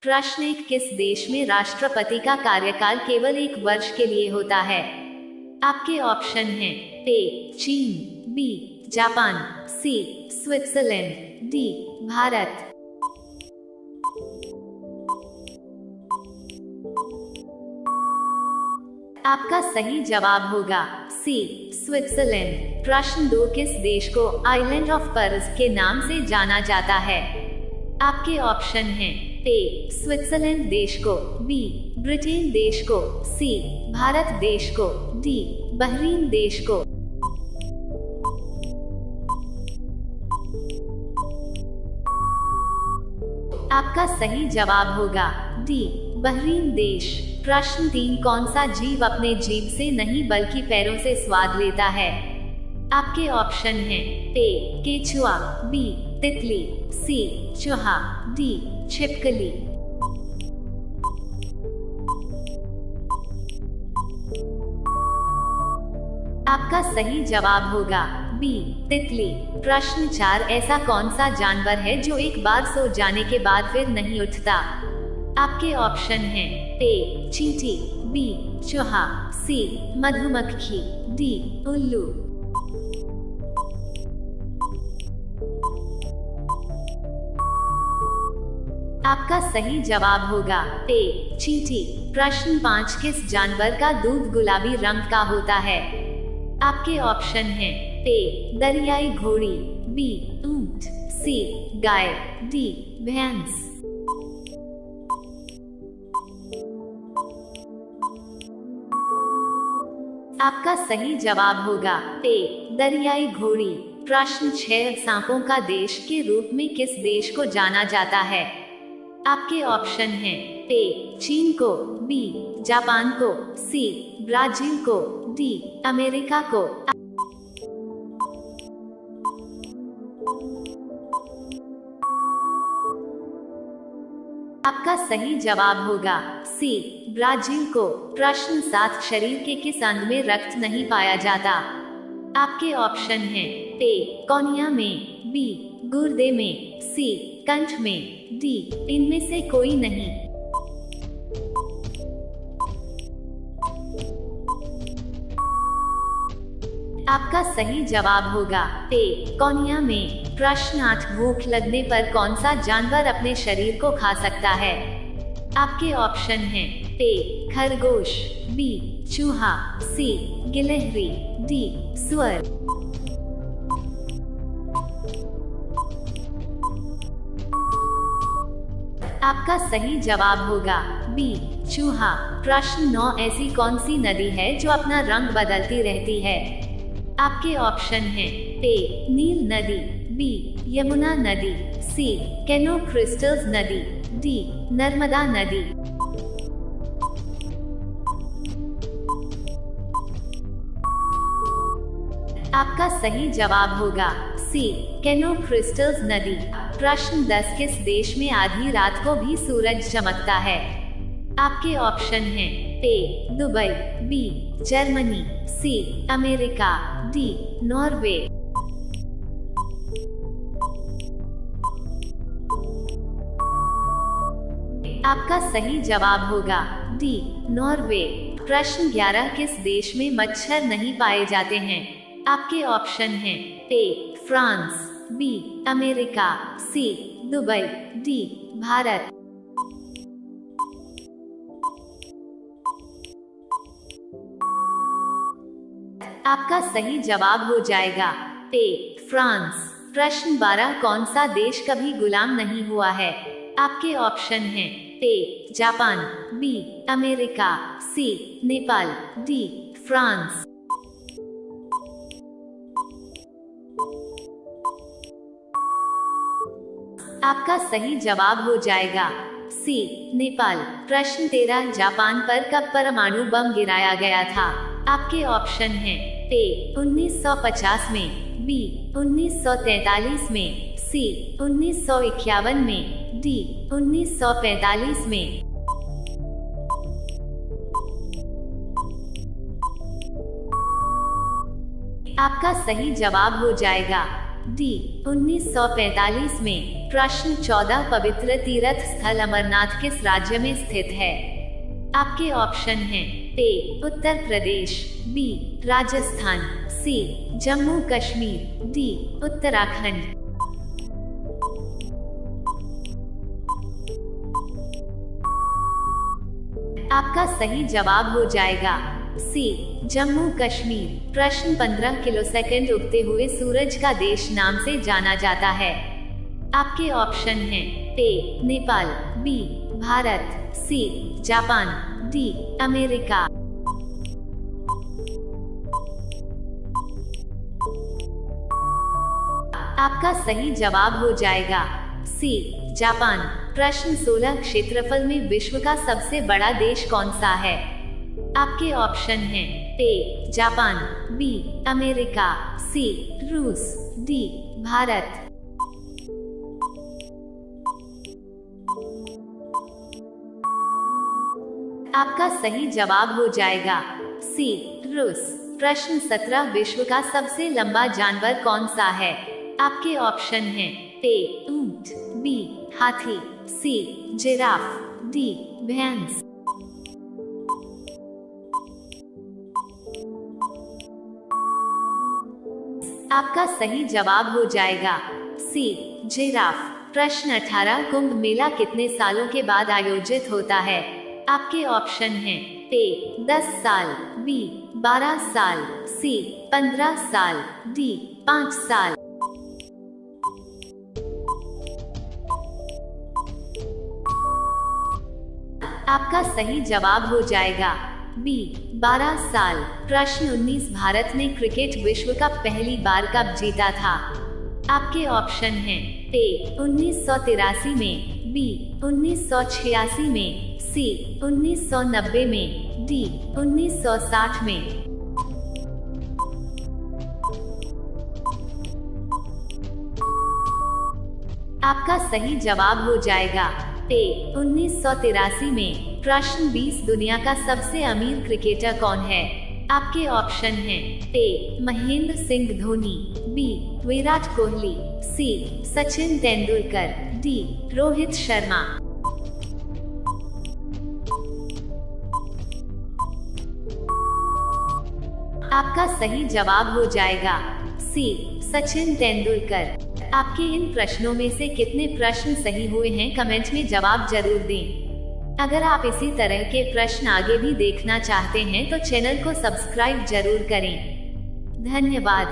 प्रश्न एक, किस देश में राष्ट्रपति का कार्यकाल केवल 1 वर्ष के लिए होता है? आपके ऑप्शन हैं ए चीन, बी जापान, सी स्विट्जरलैंड, डी भारत। आपका सही जवाब होगा सी स्विट्जरलैंड। प्रश्न 2, किस देश को आइलैंड ऑफ पर्ल्स के नाम से जाना जाता है? आपके ऑप्शन हैं ए स्विट्जरलैंड देश को, बी ब्रिटेन देश को, सी भारत देश को, डी बहरीन देश को। आपका सही जवाब होगा डी बहरीन देश। प्रश्न 3, कौन सा जीव अपने जीभ से नहीं बल्कि पैरों से स्वाद लेता है? आपके ऑप्शन हैं ए केचुआ, बी तितली, सी चूहा, डी छिपकली। आपका सही जवाब होगा बी तितली। प्रश्न 4, ऐसा कौन सा जानवर है जो एक बार सो जाने के बाद फिर नहीं उठता? आपके ऑप्शन हैं ए चींटी, बी चूहा, सी मधुमक्खी, डी उल्लू। आपका सही जवाब होगा ए चींटी। प्रश्न 5, किस जानवर का दूध गुलाबी रंग का होता है? आपके ऑप्शन हैं ए दरियाई घोड़ी, बी ऊंट, सी गाय, डी भैंस। आपका सही जवाब होगा ए दरियाई घोड़ी। प्रश्न 6, सांपों का देश के रूप में किस देश को जाना जाता है? आपके ऑप्शन हैं ए चीन को, बी जापान को, सी ब्राजील को, डी अमेरिका को। आपका सही जवाब होगा सी ब्राजील को। प्रश्न 7, शरीर के किस अंग में रक्त नहीं पाया जाता? आपके ऑप्शन हैं ए कौनिया में, बी गुर्दे में, सी कंठ में, डी इनमें से कोई नहीं। आपका सही जवाब होगा ए कौनिया में। प्रश्न 8, भूख लगने पर कौन सा जानवर अपने शरीर को खा सकता है? आपके ऑप्शन हैं ए खरगोश, बी चूहा, सी गिलहरी, डी सुअर। आपका सही जवाब होगा बी चूहा। प्रश्न 9, ऐसी कौन सी नदी है जो अपना रंग बदलती रहती है? आपके ऑप्शन हैं ए नील नदी, बी यमुना नदी, सी कैनो क्रिस्टल्स नदी, डी नर्मदा नदी। आपका सही जवाब होगा सी कैनो क्रिस्टल्स नदी। प्रश्न 10, किस देश में आधी रात को भी सूरज चमकता है? आपके ऑप्शन हैं A Dubai, B Germany, C America, D Norway. आपका सही जवाब होगा डी नॉर्वे। प्रश्न 11, किस देश में मच्छर नहीं पाए जाते हैं? आपके ऑप्शन हैं A France, B America, C Dubai, D Bharat. आपका सही जवाब हो जाएगा ए फ्रांस। प्रश्न 12, कौन सा देश कभी गुलाम नहीं हुआ है? आपके ऑप्शन हैं A Japan, B America, C Nepal, D France. आपका सही जवाब हो जाएगा सी नेपाल। प्रश्न 13, जापान पर कब परमाणु बम गिराया गया था? आपके ऑप्शन हैं ए 1950 में, बी 1943 में, सी 1951 में, डी 1945 में। आपका सही जवाब हो जाएगा डी 1945 में। प्रश्न 14 पवित्र तीर्थ स्थल अमरनाथ किस राज्य में स्थित है? आपके ऑप्शन हैं ए उत्तर प्रदेश, बी राजस्थान, सी जम्मू कश्मीर, डी उत्तराखंड। आपका सही जवाब हो जाएगा सी जम्मू कश्मीर। प्रश्न 15 किलोसेकंड उगते हुए सूरज का देश नाम से जाना जाता है। आपके ऑप्शन हैं A Nepal, B Bharat, C Japan, D America. आपका सही जवाब हो जाएगा सी जापान। प्रश्न 16 क्षेत्रफल में विश्व का सबसे बड़ा देश कौन सा है? आपके ऑप्शन हैं ए जापान, बी अमेरिका, सी रूस, डी भारत। आपका सही जवाब हो जाएगा सी रूस। प्रश्न 17 विश्व का सबसे लंबा जानवर कौन सा है? आपके ऑप्शन हैं ए ऊंट, बी हाथी, सी जिराफ, डी भैंस। आपका सही जवाब हो जाएगा सी जिराफ। प्रश्न 18 कुंभ मेला कितने सालों के बाद आयोजित होता है? आपके ऑप्शन हैं ए 10 साल, बी 12 साल, सी 15 साल, डी 5 साल। आपका सही जवाब हो जाएगा बी 12 साल। प्रश्न 19 भारत ने क्रिकेट विश्व कप पहली बार कब जीता था? आपके ऑप्शन हैं ए 1983 में, बी 1986 में, सी 1990 में, डी 1960 में। आपका सही जवाब हो जाएगा ए 1983 में। प्रश्न 20 दुनिया का सबसे अमीर क्रिकेटर कौन है? आपके ऑप्शन हैं ए महेंद्र सिंह धोनी, बी विराट कोहली, सी सचिन तेंदुलकर, डी रोहित शर्मा। आपका सही जवाब हो जाएगा सी सचिन तेंदुलकर। आपके इन प्रश्नों में से कितने प्रश्न सही हुए हैं कमेंट में जवाब जरूर दें। अगर आप इसी तरह के प्रश्न आगे भी देखना चाहते हैं तो चैनल को सब्सक्राइब जरूर करें। धन्यवाद।